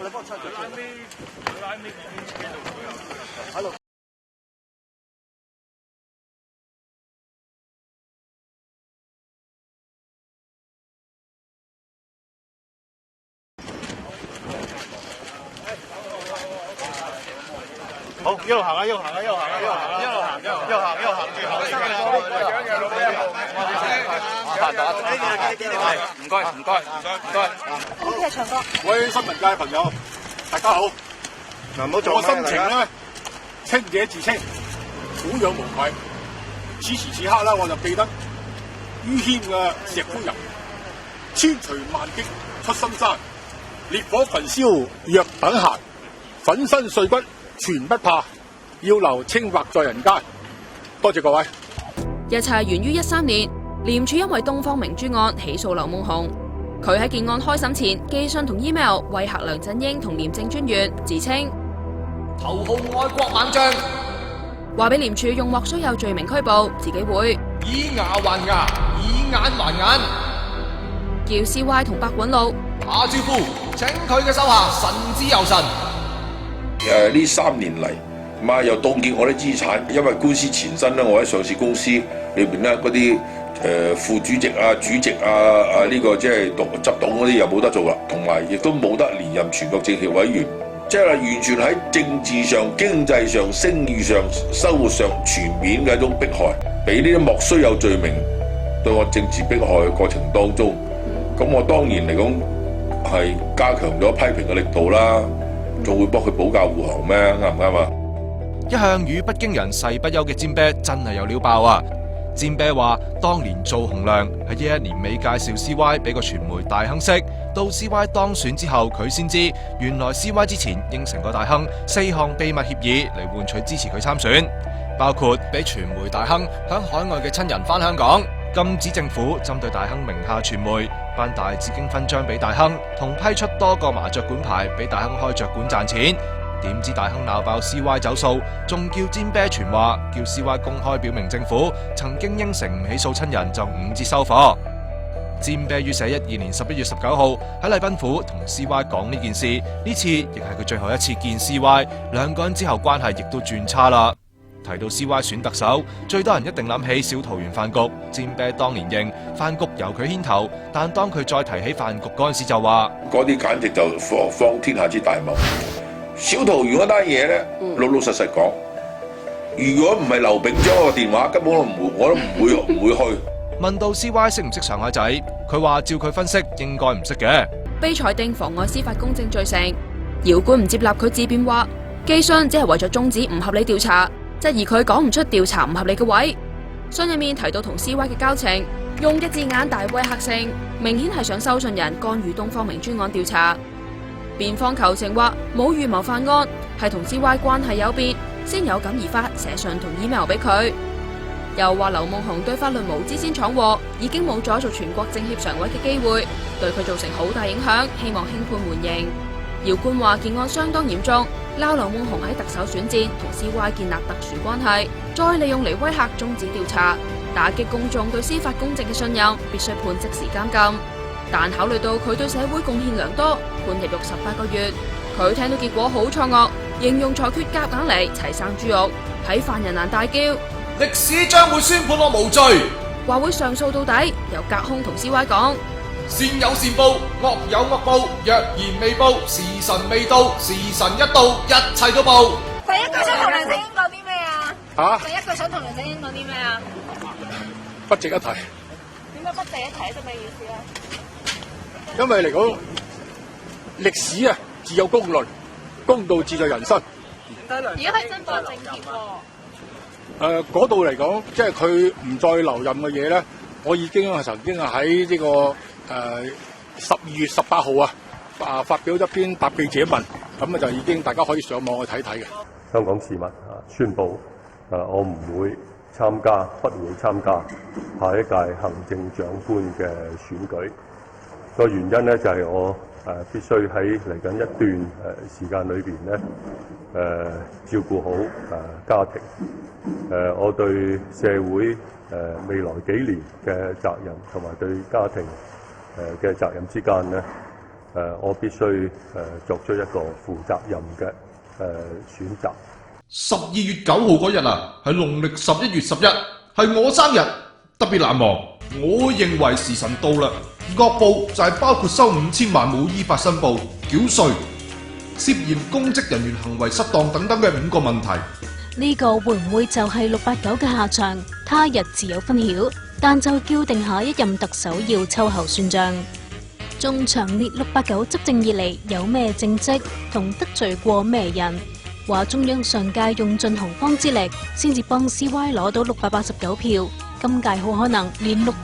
你幫我出咗拉尾喺度。好，一路行啊，一路行啊，一路行啊，一路行啊，一路行，一路行，一路行，一路行，最後一唔該，唔該，唔該，唔該。呢啲係長哥。各位新聞界朋友，大家好。嗱，唔好做。我心情咧，清者自清，俯仰無愧。此時此刻咧，我就記得于謙嘅石灰人，千錘萬擊出深山，烈火焚燒若等閒，粉身碎骨全不怕，要留清白在人間。多謝各位。一切源於13年，廉署因為東方明珠案起訴劉夢熊。佢喺件案開審前寄信同 email 威嚇梁振英同廉政專員，自稱頭號愛國猛將，話俾廉署用莫須有罪名拘捕，自己會以牙還牙，以眼還眼，叫 CY 同白韞六打招呼，請佢嘅手下慎之又慎。呢3年嚟，又凍結我啲資產，因為官司纏身咧，我喺上市公司裏邊咧嗰啲副主席啊、主席啊、呢個即係執董嗰啲又冇得做啦，同埋亦都冇得連任全國政協委員，即係完全喺政治上、經濟上、聲譽上、生活上全面嘅一種迫害，俾呢啲莫須有罪名對我政治迫害嘅過程當中，咁我當然嚟講係加強咗批評嘅力度啦。仲會幫佢保駕護航咩？啱唔啱啊？一向語不驚人誓不休嘅占啤真係有料爆啊！占啤話當年做洪亮喺11年尾介紹 CY 俾個傳媒大亨識，到 CY 當選之後佢先知原來 CY 之前應承過大亨4項秘密協議嚟換取支持佢參選，包括俾傳媒大亨響海外嘅親人返香港，禁止政府針對大亨名下傳媒，頒大紫荊勳章俾大亨，同批出多個麻雀館牌俾大亨開雀館賺錢。點知大亨鬧爆 CY 走數，仲叫占啤傳話，叫 CY 公開表明政府曾經應承唔起訴親人就5折收貨。占啤於12年11月19號喺禮賓府同 CY 講呢件事，呢次亦係佢最後一次見 CY， 兩個人之後關係亦都轉差啦。提到 CY 選特首，最多人一定諗起小桃園飯局。占啤當年認飯局由佢牽頭，但當佢再提起飯局嗰陣時就話：嗰啲簡直就方天下之大謬。小桃園嗰單嘢咧，老老實實講，如果唔係劉炳章個電話，根本我都唔會去。問到 CY 識唔識上海仔，佢話照佢分析應該唔識嘅。被裁定妨礙司法公正罪成，姚官唔接納佢自辯話，寄信只係為咗終止唔合理調查。質疑佢講唔出調查唔合理嘅位，信入面提到同 CY 嘅交情，用嘅字眼大威嚇性，明顯係想收信人干預東方明珠案調查。辯方求情話冇預謀犯案，係同 CY 關係有別，先有感而發寫信同 email 俾佢。又話劉夢熊對法律無知先闖禍，已經冇咗做全國政協常委嘅機會，對佢造成好大影響，希望輕判緩刑。姚官話件案相當嚴重，鬧劉夢熊喺特首選戰同 CY 建立特殊關係，再利用嚟威嚇終止調查，打擊公眾對司法公正嘅信任，必須判即時監禁。但考慮到佢對社會貢獻良多，判入獄18個月。佢聽到結果好錯愕，形容裁決夾硬嚟，齊生豬肉，喺犯人欄大叫：歷史將會宣判我無罪，話會上訴到底。由隔空同 CY 講：善有善報，惡有惡報，若然未報，時辰未到，時辰一到，一切都報。第一句想同梁振英講啲咩啊？嚇？第一句想同梁振英講啲咩啊？不值一提。點解不值一提係咩意思啊？因為嚟講，歷史啊，自有公論，公道自在人心。而家係真播政協喎。嗰度嚟講，即係佢唔再留任嘅嘢咧，我已經係曾經喺呢個12月18號啊發表一篇答記者問，咁就已經大家可以上網去睇睇嘅。香港市民宣布我唔會參加，不會參加下一屆行政長官嘅選舉。個原因咧就係我必須喺嚟緊一段時間裏邊咧照顧好家庭。我對社會未來幾年嘅責任同埋對家庭嘅責任之間咧我必須作出一個負責任嘅選擇。12月9號嗰日啊，係農曆11月11，係我生日，特別難忘。我認為時辰到啦，惡報就係包括收5000萬冇依法申報、繳稅、涉嫌公職人員行為失當等等嘅5個問題。呢個會唔會就係689嘅下場？他日自有分曉，但就叫定下一任特首要秋後算賬。仲詳列689執政以嚟有咩政績同得罪過咩人？話中央上屆用盡洪荒之力，先至幫 CY 攞到689票，今屆好可能連601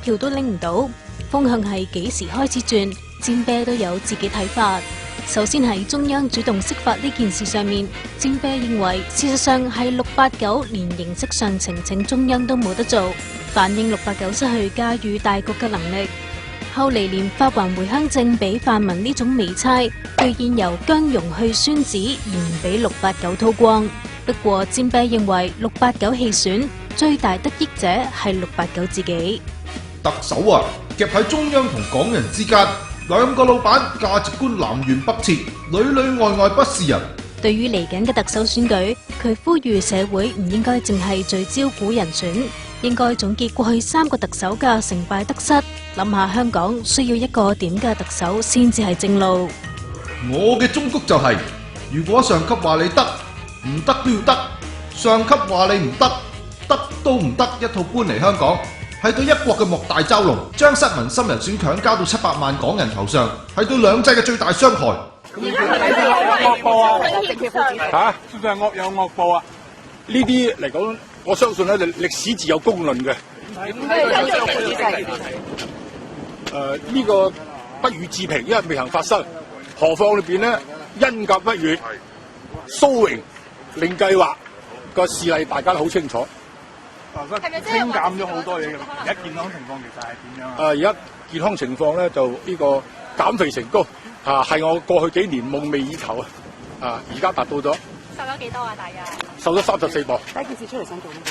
票都拎唔到。風向係幾時開始轉？占啤都有自己睇法。首先喺中央主動釋法呢件事上面，占啤認為事實上係689連形式上呈請中央都冇得做，反映689失去駕馭大局嘅能力。後嚟連發還回鄉證俾泛民呢種微差，居然由姜蓉去宣旨，而唔俾689掏光。不過占啤認為689棄選最大得益者係689自己。特首啊，夾喺中央同港人之間，兩個老闆價值觀南轅北轍，裏裏外外不是人。對於嚟緊嘅特首選舉，佢呼籲社會唔應該淨係聚焦估人選，應該總結過去3個特首嘅成敗得失，諗下香港需要一個點嘅特首先至係正路。我嘅忠告就係，如果上級話你得，唔得都要得；上級話你唔得，得都唔得，一套搬嚟香港，係對一國嘅莫大嘲弄，將失民心人選強交到700萬港人頭上，係對兩制嘅最大傷害。惡報啊！嚇，算唔算係惡有惡報啊？呢啲嚟講，我相信咧，歷史自有公論嘅。呢個不予置評，因為未曾發生。何況裏邊咧，恩格不遠，蘇榮令計劃個事例，大家都好清楚。清減咗好多嘢嘅，而家健康情況其實係點樣啊？而家健康情況咧，就呢個減肥成功啊，係我過去幾年夢寐以求啊！而家達到咗。瘦咗幾多啊？大約瘦咗34磅。第一件事出嚟想做咩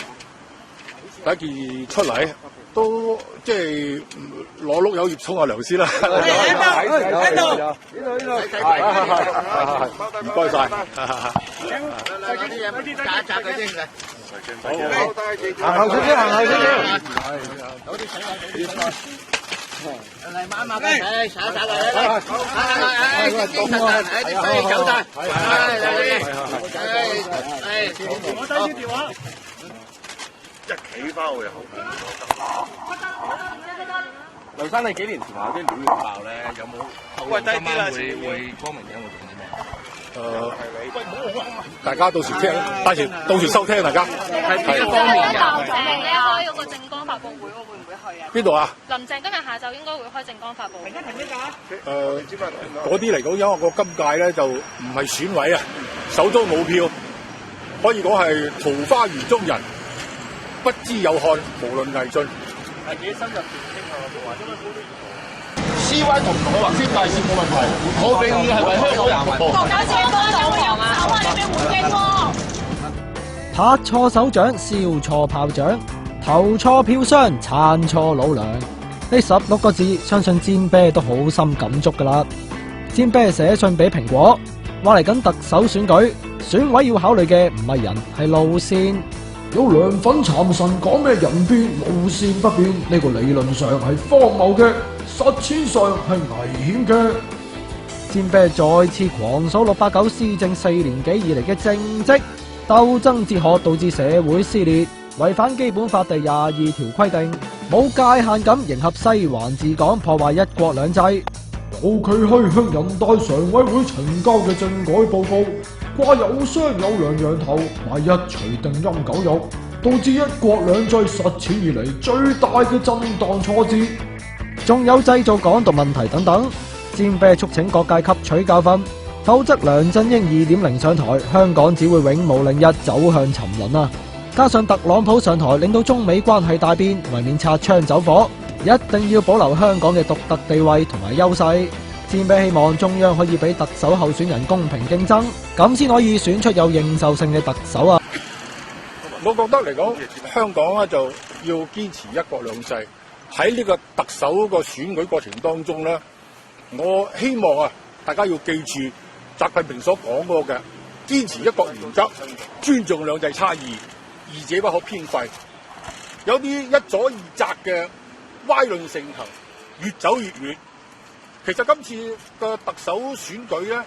第嘢？一件事出嚟都即係攞碌柚葉沖下涼先啦。唔該晒。行後少少，行後少少。有啲水啊！嚟抹一抹佢，灑一灑佢，凍啊！啲水走晒，我低啲電話。一企翻去好。劉生，你幾年前話有啲料要爆咧，有冇？喂，低啲啦，會光明頂會做啲咩？大家到時聽，到時收聽大家。係邊一方面㗎？林鄭咧開嗰個政綱發佈會，會唔會去啊？邊度啊？林鄭今日下晝應該會開政綱發佈會。停一停嗰啲嚟講，因為我今屆咧就唔係選委啊，手中冇票，可以講係桃花源中人，不知有漢，無論魏晉。係幾深入調傾啊？CY 同我劃清界線冇問題，我永遠係為香港人服務。國家先幫手忙啊！手啊，你俾回應喎！拍錯手掌，燒錯炮仗，投錯票箱，撐錯老娘。呢16個字，相信占啤都好深感觸噶啦。占啤寫信俾蘋果，話嚟緊特首選舉，選委要考慮嘅唔係人，係路線。有涼粉蠶神講咩人變路線不變，呢個理論上係荒謬嘅，實踐上係危險嘅。占啤再次狂數689施政4年幾以嚟嘅政績，鬥爭哲學導致社會撕裂，違反基本法第22條規定，冇界限咁迎合西環治港，破壞一國兩制。尤其係向人大常委會呈交嘅政改報告，掛有商有量羊頭，賣一錘定音狗肉，導致一國兩制實踐以嚟最大嘅震盪挫折。仲有製造港獨問題等等，占啤促請各界吸取教訓，否則梁振英2.0上台，香港只會永無寧日走向沉淪啊！加上特朗普上台，令到中美關係大變，為免擦槍走火，一定要保留香港嘅獨特地位同埋優勢。占啤希望中央可以俾特首候選人公平競爭，咁先可以選出有認受性嘅特首啊！我覺得嚟講，香港咧就要堅持一國兩制。喺呢個特首個選舉過程當中咧，我希望啊，大家要記住習近平所講嗰個嘅，堅持一國原則，尊重兩制差異，二者不可偏廢。有啲一左二窄嘅歪論盛行，越走越遠。其實今次嘅特首選舉咧，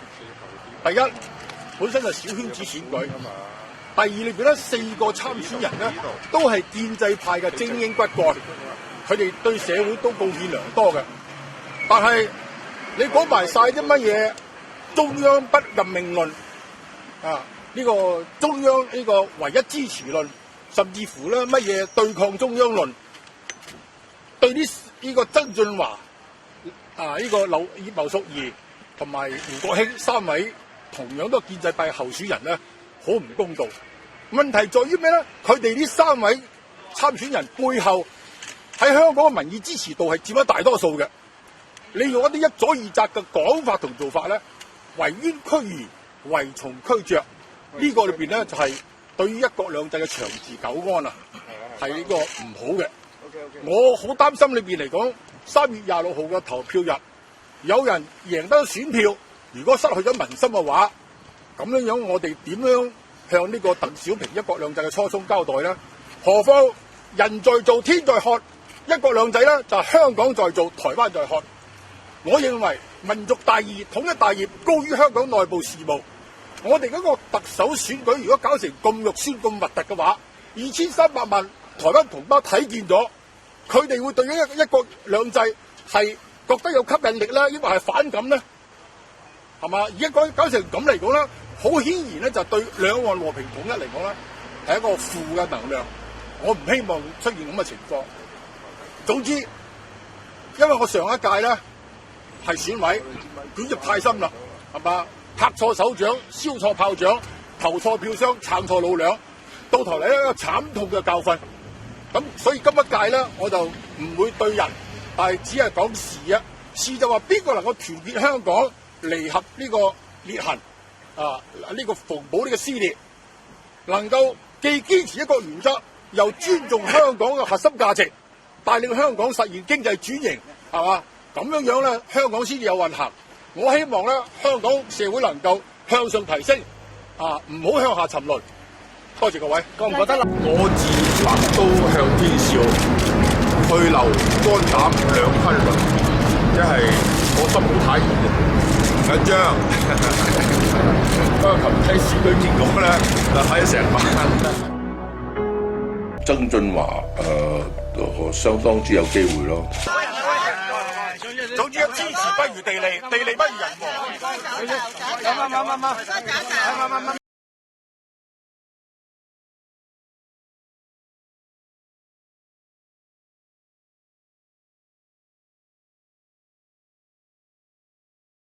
第一本身係小圈子選舉，第二裏邊咧4個參選人咧都係建制派嘅精英骨幹，佢哋對社會都貢獻良多嘅。但係你講埋晒啲乜嘢中央不任命論啊，呢個中央呢個唯一支持論，甚至乎咧乜嘢對抗中央論，對呢個曾俊華啊呢個葉劉淑儀同埋胡國興3位同樣都係建制派候選人咧，好唔公道。問題在於咩咧？佢哋呢3位參選人背後喺香港嘅民意支持度係佔咗大多數嘅。你用一啲一左二窄嘅講法同做法咧，為冤屈兒，為從驅著，呢個裏邊咧就係對於一國兩制嘅長治久安啊，係呢個唔好嘅。我好擔心裏邊嚟講，3月26號嘅投票日，有人贏得選票，如果失去咗民心嘅話，咁樣樣我哋點樣向呢個鄧小平一國兩制嘅初衷交代咧？何況人在做天在看，一國兩制咧就係香港在做，台灣在看。我認為民族大義、統一大業高於香港內部事務。我哋嗰個特首選舉如果搞成咁肉酸、咁核突嘅話，2300萬台灣同胞睇見咗，佢哋會對一國兩制係覺得有吸引力咧，抑或係反感咧？係嘛？而家搞成咁嚟講咧，好顯然咧就對兩岸和平統一嚟講咧係一個負嘅能量。我唔希望出現咁嘅情況。總之，因為我上一屆咧係選委，捲入太深啦，係嘛？拍錯手掌，燒錯炮仗，投錯票箱，撐錯老兩，到頭嚟一個慘痛嘅教訓。咁所以今一屆咧，我就唔會對人，但係只係講事啊。事就話邊個能夠團結香港，彌合呢個裂痕啊？呢個縫補呢個撕裂，能夠既堅持一國原則，又尊重香港嘅核心價值，帶領香港實現經濟轉型，係嘛？咁樣樣咧，香港先至有運行。我希望咧，香港社會能夠向上提升，啊，唔好向下沉淪。多謝各位。覺唔覺得我自南都向天笑，去留肝膽兩昆崙，即係我心好太熱，唔緊張。不過琴睇選舉結果咧，就睇咗成晚。曾俊華相當之有機會咯。總之支持不如地利，地利不如人和。